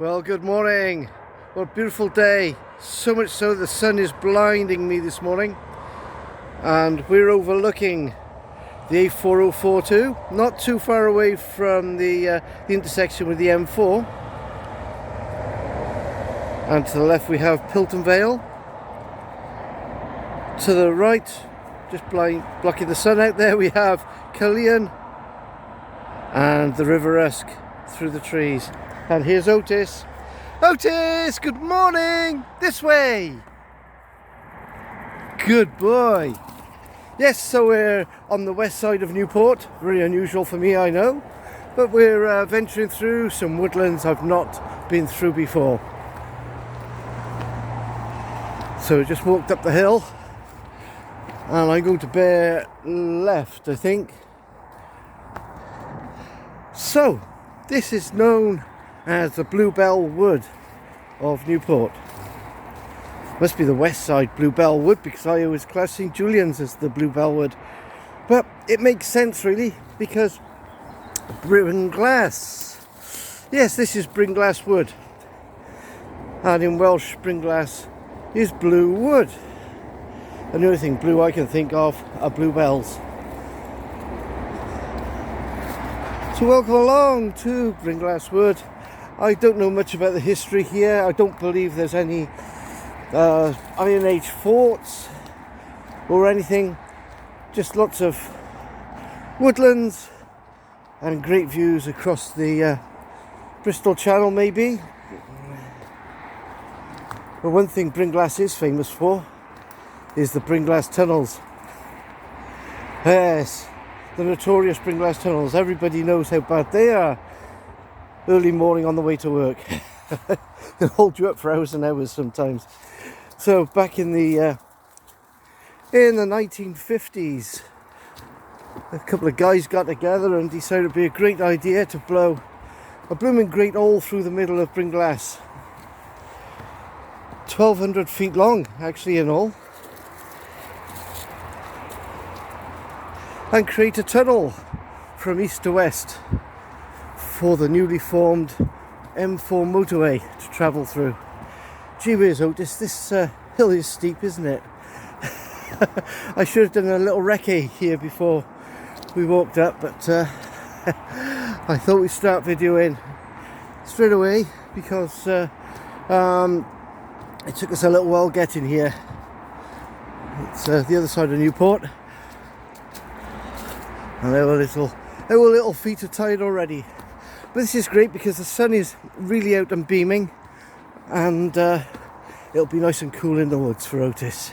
Well, good morning. What a beautiful day. So much so the sun is blinding me this morning. And we're overlooking the A4042, not too far away from the intersection with the M4. And to the left we have Pilton Vale. To the right, just blocking the sun out there, we have Collie and the River Usk through the trees. And here's Otis. Otis, good morning! This way! Good boy! Yes, so we're on the west side of Newport. Very unusual for me, I know. But we're venturing through some woodlands I've not been through before. So we just walked up the hill. And I'm going to bear left, I think. So, this is known as the Bluebell Wood of Newport. Must be the west side Bluebell Wood, because I always class St. Julian's as the Bluebell Wood. But it makes sense really, because Brynglas. Yes, this is Brynglas wood. And in Welsh, Brynglas is blue wood. And the only thing blue I can think of are bluebells. So welcome along to Brynglas Wood. I don't know much about the history here. I don't believe there's any Iron Age forts or anything. Just lots of woodlands and great views across the Bristol Channel maybe. But one thing Brynglas is famous for is the Brynglas tunnels. Yes, the notorious Brynglas tunnels. Everybody knows how bad they are. Early morning on the way to work. They'll hold you up for hours and hours sometimes. So back in the 1950s, a couple of guys got together and decided it'd be a great idea to blow a blooming great hole through the middle of Brynglas. 1,200 feet long, actually, in all. And create a tunnel from east to west for the newly formed M4 motorway to travel through. Gee whiz, Otis, this hill is steep, isn't it? I should have done a little recce here before we walked up, but I thought we'd start videoing straight away because it took us a little while getting here. It's the other side of Newport. And our little feet are tired already. But this is great because the sun is really out and beaming, and it'll be nice and cool in the woods for Otis.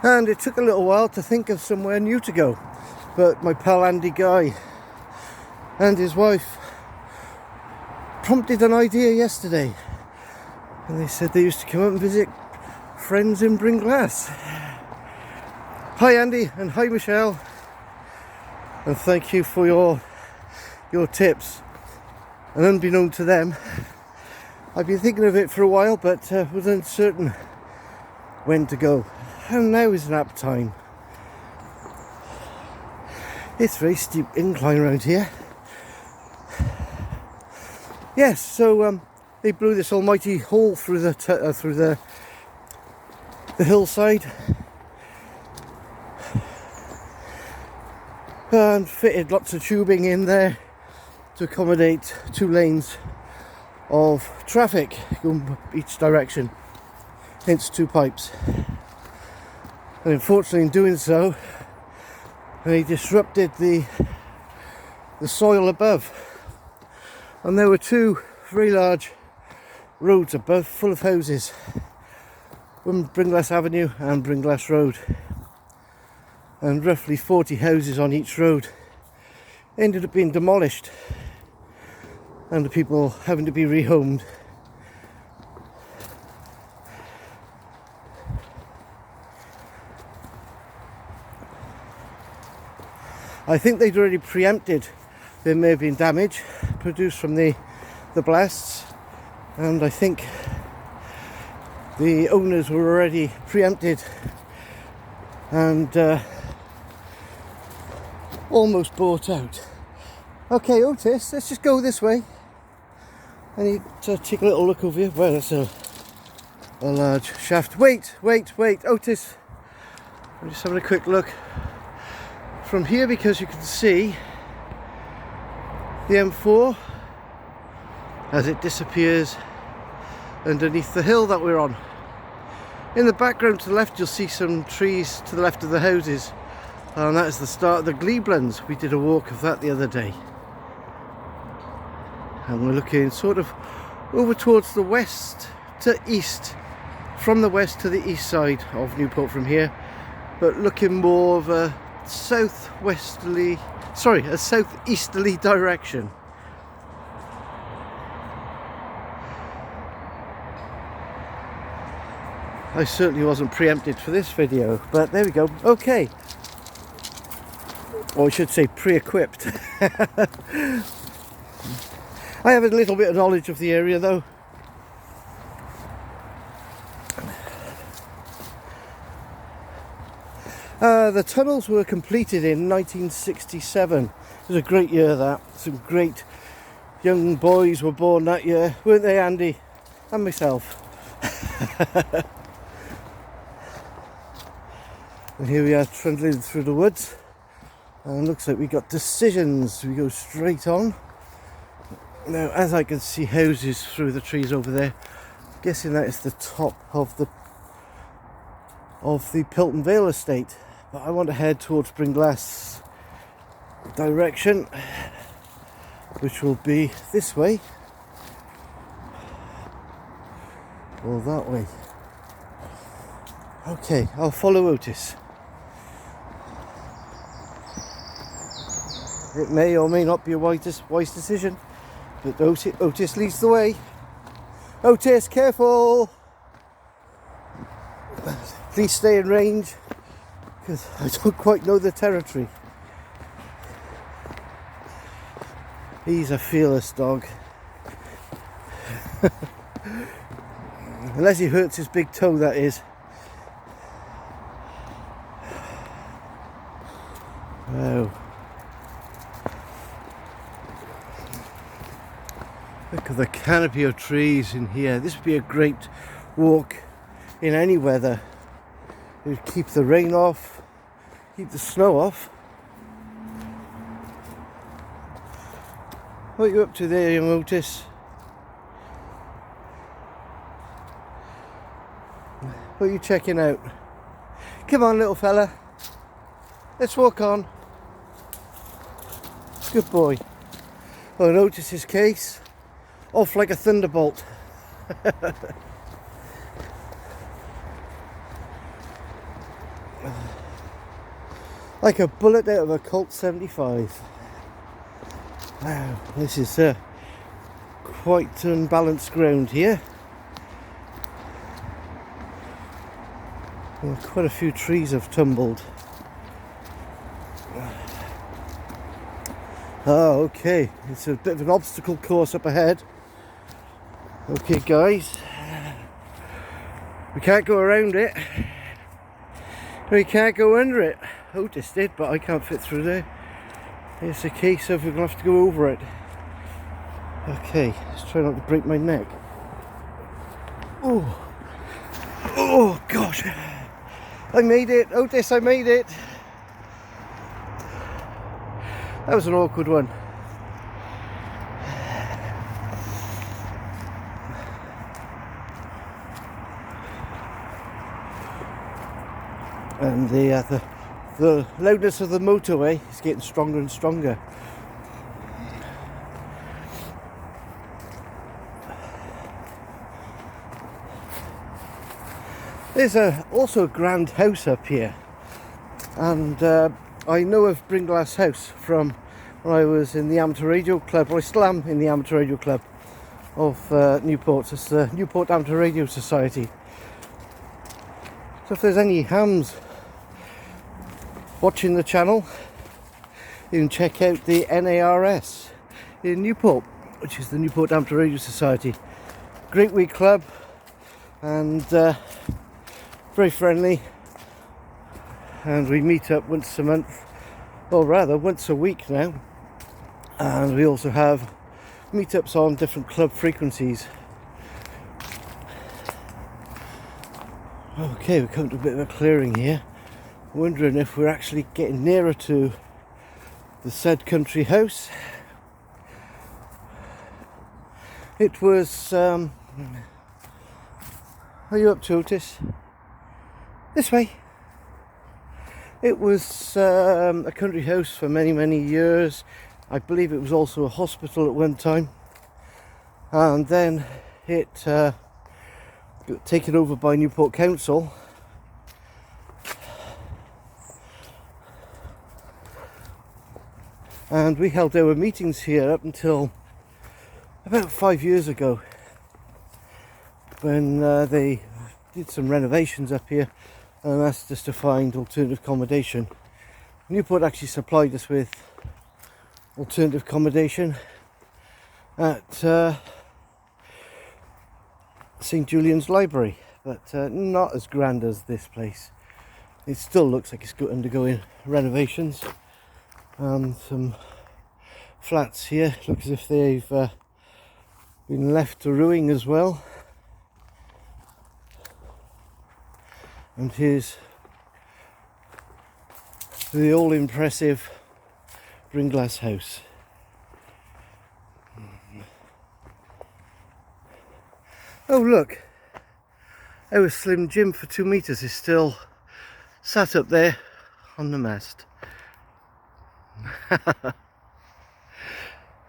And it took a little while to think of somewhere new to go, but my pal Andy Guy and his wife prompted an idea yesterday, and they said they used to come up and visit friends in Brynglas. Hi Andy, and hi Michelle, and thank you for your tips. And unbeknown to them, I've been thinking of it for a while, but was uncertain when to go. And now is an apt time. It's a very steep incline around here. Yes, so they blew this almighty hole through the hillside. And fitted lots of tubing in there to accommodate 2 lanes of traffic going each direction, hence 2 pipes. And unfortunately in doing so, they disrupted the soil above, and there were 2 very large roads above full of houses, one Brynglas Avenue and Brynglas Road. And roughly 40 houses on each road ended up being demolished, and the people having to be rehomed. I think they'd already preempted there may have been damage produced from the blasts, and I think the owners were already preempted and almost bought out. Okay, Otis, let's just go this way. I need to take a little look over here. Well, that's a large shaft. Wait, Otis. I'm just having a quick look from here because you can see the M4 as it disappears underneath the hill that we're on. In the background to the left you'll see some trees to the left of the houses, and that is the start of the Woodlands. We did a walk of that the other day, and we're looking sort of over towards the west to east, from the west to the east side of Newport from here, but looking more of a southeasterly direction. I certainly wasn't preempted for this video, but there we go. Okay, or I should say pre-equipped. I have a little bit of knowledge of the area though. The tunnels were completed in 1967. It was a great year that. Some great young boys were born that year, weren't they, Andy? And myself. And here we are trundling through the woods, and it looks like we got decisions. We go straight on. Now, as I can see houses through the trees over there, I'm guessing that is the top of the Usk Vale estate. But I want to head towards Brynglas direction, which will be this way or that way. Okay, I'll follow Otis. It may or may not be a wise decision, but Otis leads the way. Otis, careful! Please stay in range, because I don't quite know the territory. He's a fearless dog. Unless he hurts his big toe, that is. Wow. Look at the canopy of trees in here. This would be a great walk in any weather. It would keep the rain off, keep the snow off. What are you up to there, young Otis? What are you checking out? Come on, little fella. Let's walk on. Good boy. Oh, and Otis's case, off like a thunderbolt. Like a bullet out of a Colt 75. Wow, this is quite unbalanced ground here. Well, quite a few trees have tumbled. Oh, okay, it's a bit of an obstacle course up ahead. Okay, guys, we can't go around it. We can't go under it. Otis did, but I can't fit through there. It's a case of we're going to have to go over it. Okay, let's try not to break my neck. Oh gosh, I made it, Otis, I made it. That was an awkward one. And the loudness of the motorway is getting stronger and stronger. There's also a grand house up here, and I know of Brynglas House from when I was in the amateur radio club, or I still am in the amateur radio club of Newport. It's the Newport Amateur Radio Society. So if there's any hams watching the channel, you can check out the NARS in Newport, which is the Newport Amateur Radio Society. Great wee club, and very friendly, and we meet up once a month, or rather once a week now, and we also have meetups on different club frequencies. Okay, we've come to a bit of a clearing here. Wondering if we're actually getting nearer to the said country house. It was, are you up to, Otis? This way. It was a country house for many years. I believe it was also a hospital at one time, and then it got taken over by Newport Council. And we held our meetings here up until about 5 years ago, when they did some renovations up here and asked us to find alternative accommodation. Newport actually supplied us with alternative accommodation at St. Julian's Library, but not as grand as this place. It still looks like it's undergoing renovations. Some flats here look as if they've been left to ruin as well. And here's the all impressive Brynglas house. Oh look, our Slim Jim for 2 meters is still sat up there on the mast.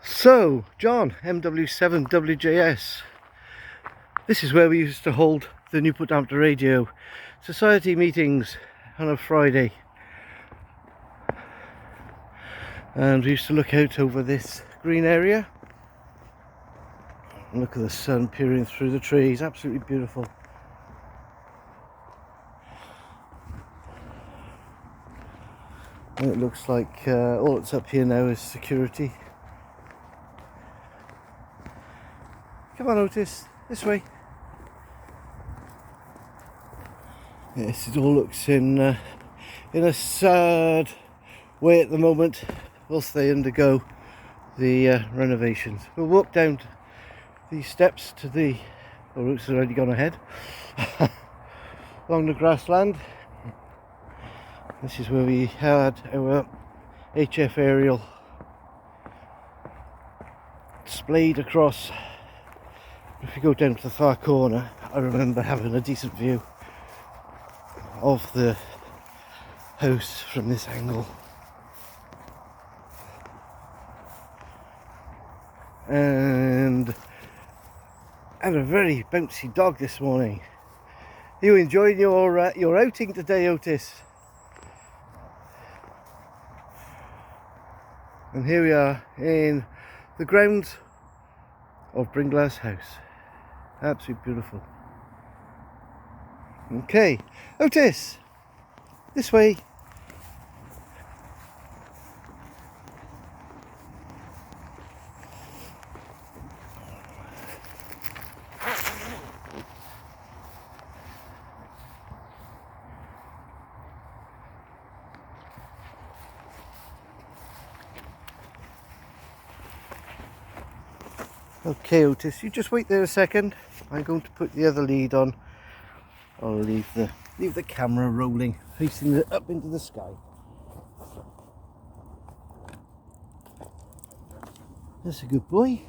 So, John, MW7WJS. This is where we used to hold the Newport Amateur Radio Society meetings on a Friday. And we used to look out over this green area. And look at the sun peering through the trees, absolutely beautiful. And it looks like all that's up here now is security. Come on, Otis, this way. Yes, it all looks in a sad way at the moment, whilst they undergo the renovations. We'll walk down these steps to the, oh, Otis has already gone ahead, along the grassland. This is where we had our HF aerial displayed across. If you go down to the far corner, I remember having a decent view of the house from this angle. And had a very bouncy dog this morning. You enjoying your outing today, Otis? And here we are in the grounds of Brynglas house. Absolutely beautiful. Okay, Otis, this way. Okay, Otis, you just wait there a second. I'm going to put the other lead on. I'll leave the camera rolling, facing it up into the sky. That's a good boy.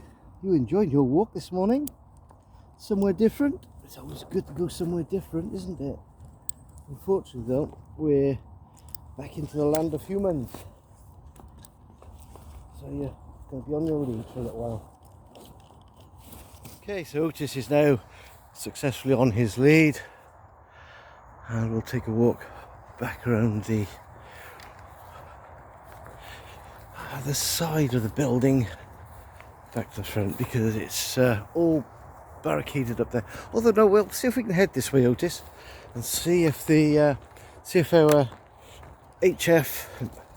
You enjoyed your walk this morning? Somewhere different? It's always good to go somewhere different, isn't it? Unfortunately though, we're back into the land of humans. So you're going to be on your lead for a little while. Okay, so Otis is now successfully on his lead, and we'll take a walk back around the side of the building back to the front, because it's all barricaded up there. Although no, we'll see if we can head this way, Otis, and see if our HF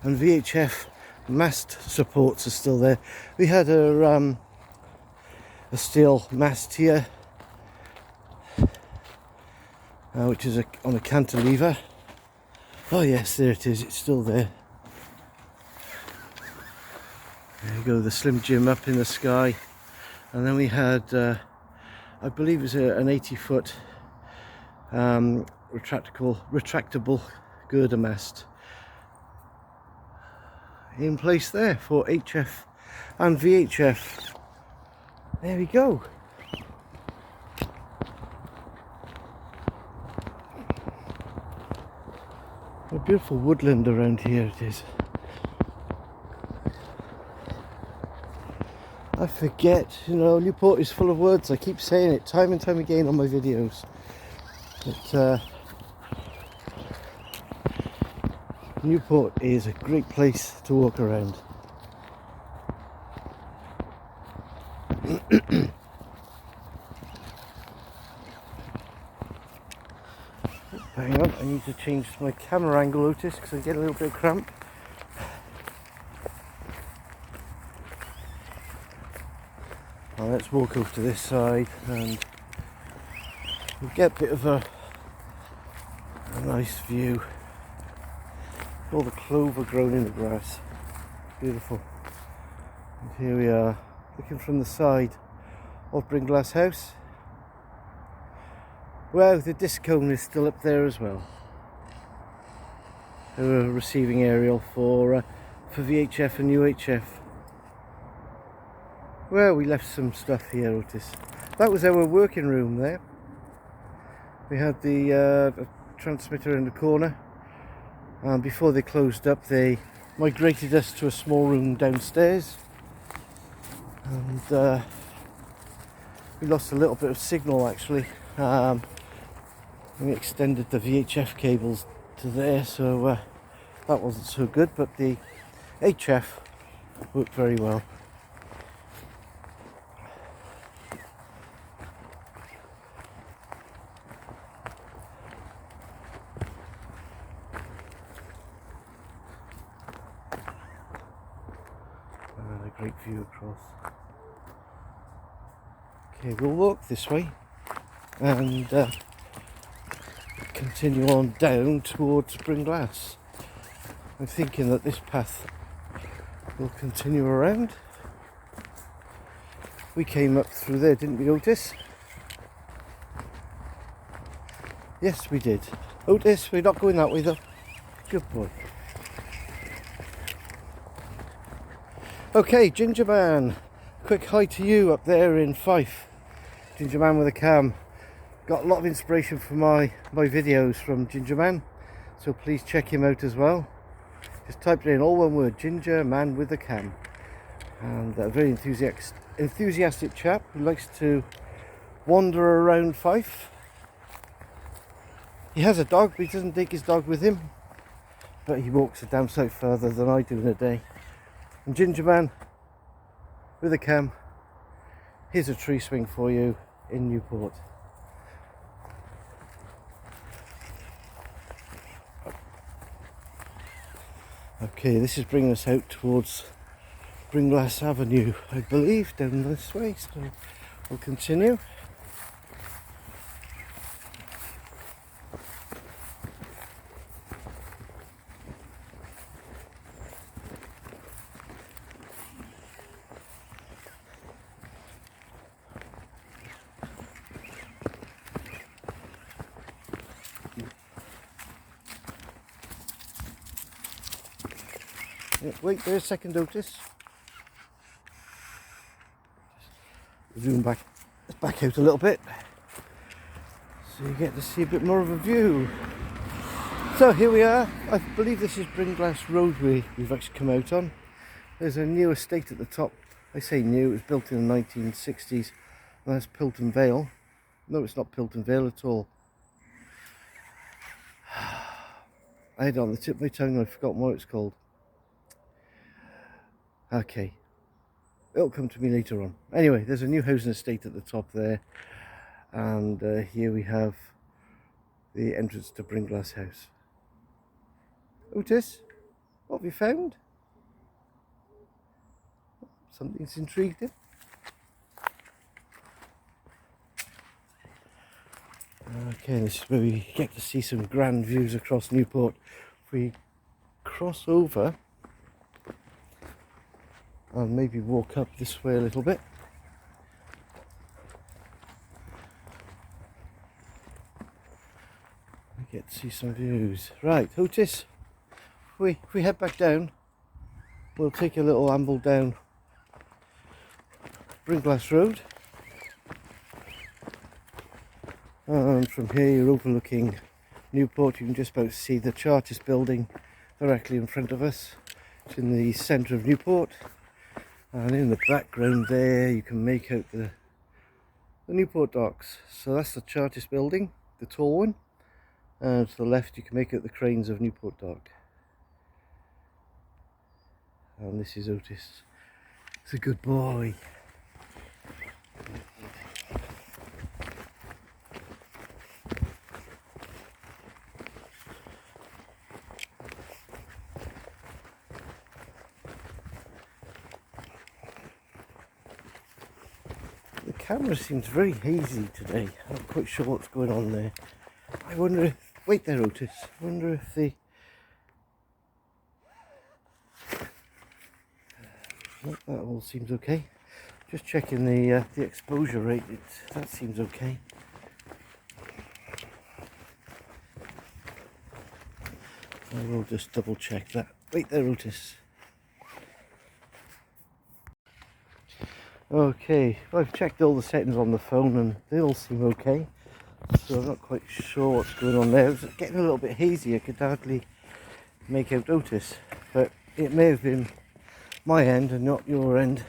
and VHF mast supports are still there. We had a steel mast here, which is on a cantilever. Oh yes, there it is, it's still there. There you go, the Slim Jim up in the sky. And then we had, I believe it was an 80-foot retractable girder mast in place there for HF and VHF. There we go. A beautiful woodland around here it is. I forget, you know, Newport is full of words. I keep saying it time and time again on my videos. But Newport is a great place to walk around. Hang on, I need to change my camera angle, Otis, because I get a little bit of cramp. Well, let's walk over to this side and we'll get a bit of a nice view. All the clover grown in the grass. Beautiful. And here we are, looking from the side of Brynglas house. Well, the disc cone is still up there as well. They were a receiving aerial for VHF and UHF. Well, we left some stuff here, Otis. That was our working room there. We had the transmitter in the corner. And before they closed up, they migrated us to a small room downstairs. And we lost a little bit of signal actually. We extended the VHF cables to there, so that wasn't so good, but the HF worked very well. And a great view across. Okay, we'll walk this way and continue on down towards Brynglas. I'm thinking that this path will continue around. We came up through there, didn't we, Otis? Yes, we did. Otis, we're not going that way though. Good boy. Okay, Ginger Man. Quick hi to you up there in Fife. Ginger Man with a cam. Got a lot of inspiration for my videos from Ginger Man, so please check him out as well. Just type it in, all one word, Ginger Man with a cam. And a very enthusiastic chap who likes to wander around Fife. He has a dog, but he doesn't take his dog with him, but he walks a damn sight further than I do in a day. And Ginger Man with a cam, here's a tree swing for you in Newport. Okay, this is bringing us out towards Brynglas Avenue, I believe, down this way, so we'll continue. Wait there a second, Otis. Zoom back out a little bit so you get to see a bit more of a view. So here we are. I believe this is Brynglas Road we've actually come out on. There's a new estate at the top. I say new, it was built in the 1960s. And that's Pilton Vale. No, it's not Pilton Vale at all. I had it on the tip of my tongue and I've forgotten what it's called. Okay, it'll come to me later on. Anyway, there's a new housing estate at the top there, and here we have the entrance to Brynglas house. Otis, what have you found? Something's intrigued him. Okay, this is where we get to see some grand views across Newport. If we cross over and maybe walk up this way a little bit. We get to see some views. Right, Otis, if we head back down, we'll take a little amble down Brynglas Road, and from here you're overlooking Newport. You can just about see the Chartist building directly in front of us. It's in the centre of Newport, and in the background there you can make out the Newport docks. So that's the Chartist building, the tall one, and to the left you can make out the cranes of Newport Dock. And this is Otis. It's a good boy. The camera seems very hazy today. I'm not quite sure what's going on there. I wonder if... Wait there, Otis. I wonder if the... that all seems okay. Just checking the exposure rate. That seems okay. I will just double check that. Wait there, Otis. Okay, I've checked all the settings on the phone and they all seem okay. So I'm not quite sure what's going on there. It's getting a little bit hazy. I could hardly make out Otis, but it may have been my end and not your end.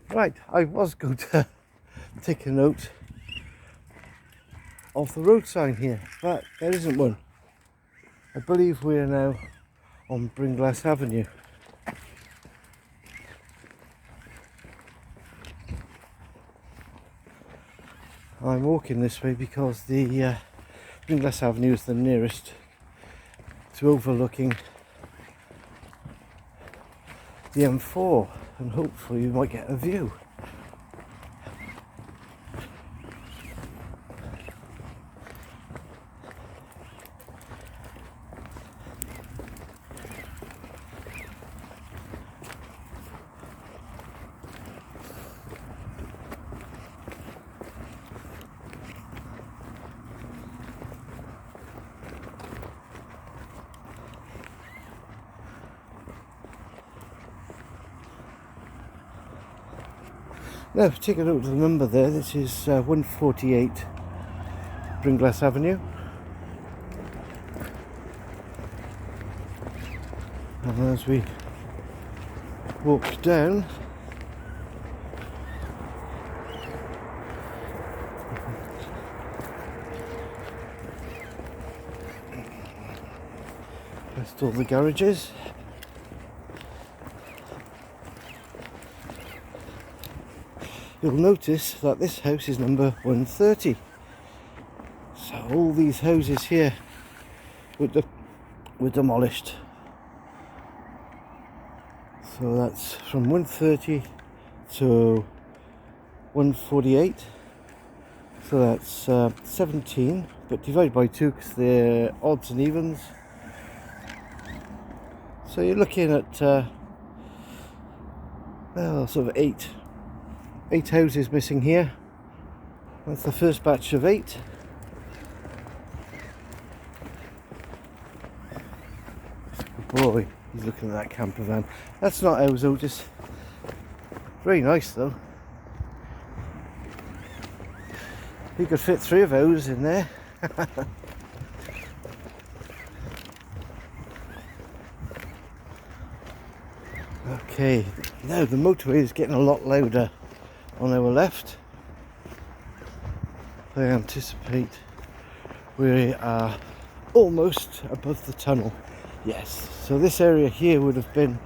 Right, I was going to take a note of the road sign here, but there isn't one. I believe we are now on Brynglas Avenue. I'm walking this way because the Brynglas Avenue is the nearest to overlooking the M4, and hopefully you might get a view. Now, if you take a look at the number there, this is 148 Brynglas Avenue. And as we walk down, past all the garages. You'll notice that this house is number 130. So all these houses here were demolished. So that's from 130 to 148. So that's 17, but divide by 2 because they're odds and evens. So you're looking at well, sort of 8 houses missing here. That's the first batch of 8. Oh boy, he's looking at that camper van. That's not ours, Otis. Very nice though. You could fit 3 of ours in there. Okay, now the motorway is getting a lot louder on our left. I anticipate we are almost above the tunnel. Yes, so this area here would have been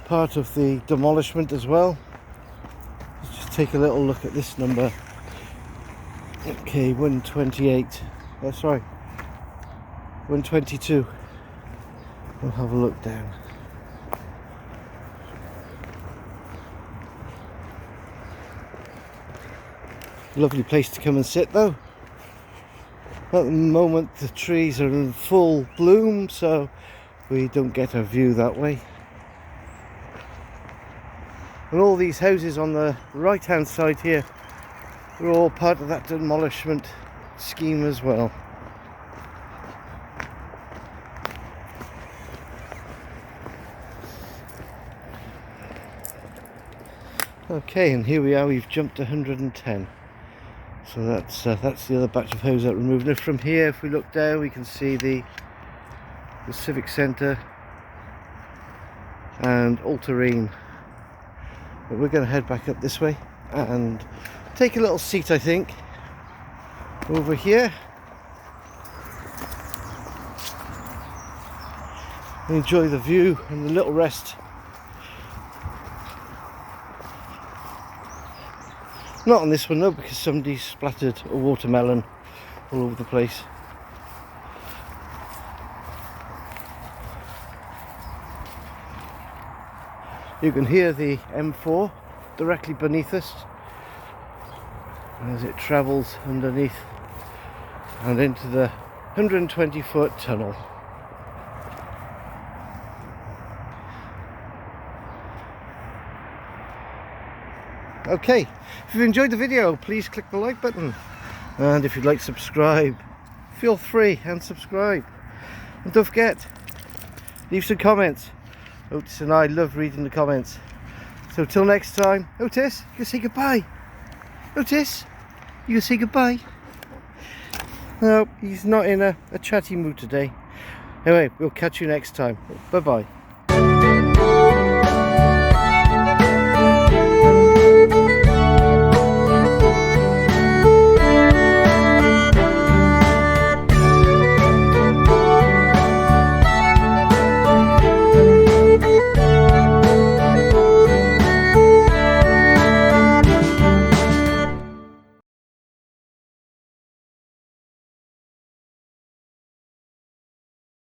part of the demolishment as well. Let's just take a little look at this number. Okay, 128. That's right, 122. We'll have a look down. Lovely place to come and sit though. At the moment the trees are in full bloom, so we don't get a view that way. And all these houses on the right hand side here are all part of that demolishment scheme as well. Okay, and here we are, we've jumped to 110. So that's the other batch of houses that removed. Now from here, if we look down, we can see the civic centre and all-terrain. But we're going to head back up this way and take a little seat, I think, over here. And enjoy the view and the little rest. Not on this one though, because somebody splattered a watermelon all over the place. You can hear the M4 directly beneath us as it travels underneath and into the 120-foot tunnel. Okay, if you've enjoyed the video, please click the like button, and if you'd like to subscribe, feel free and subscribe, and don't forget, leave some comments. Otis and I love reading the comments. So till next time, Otis, you can say goodbye. Otis, you can say goodbye. No, he's not in a chatty mood today. Anyway, we'll catch you next time. Bye bye.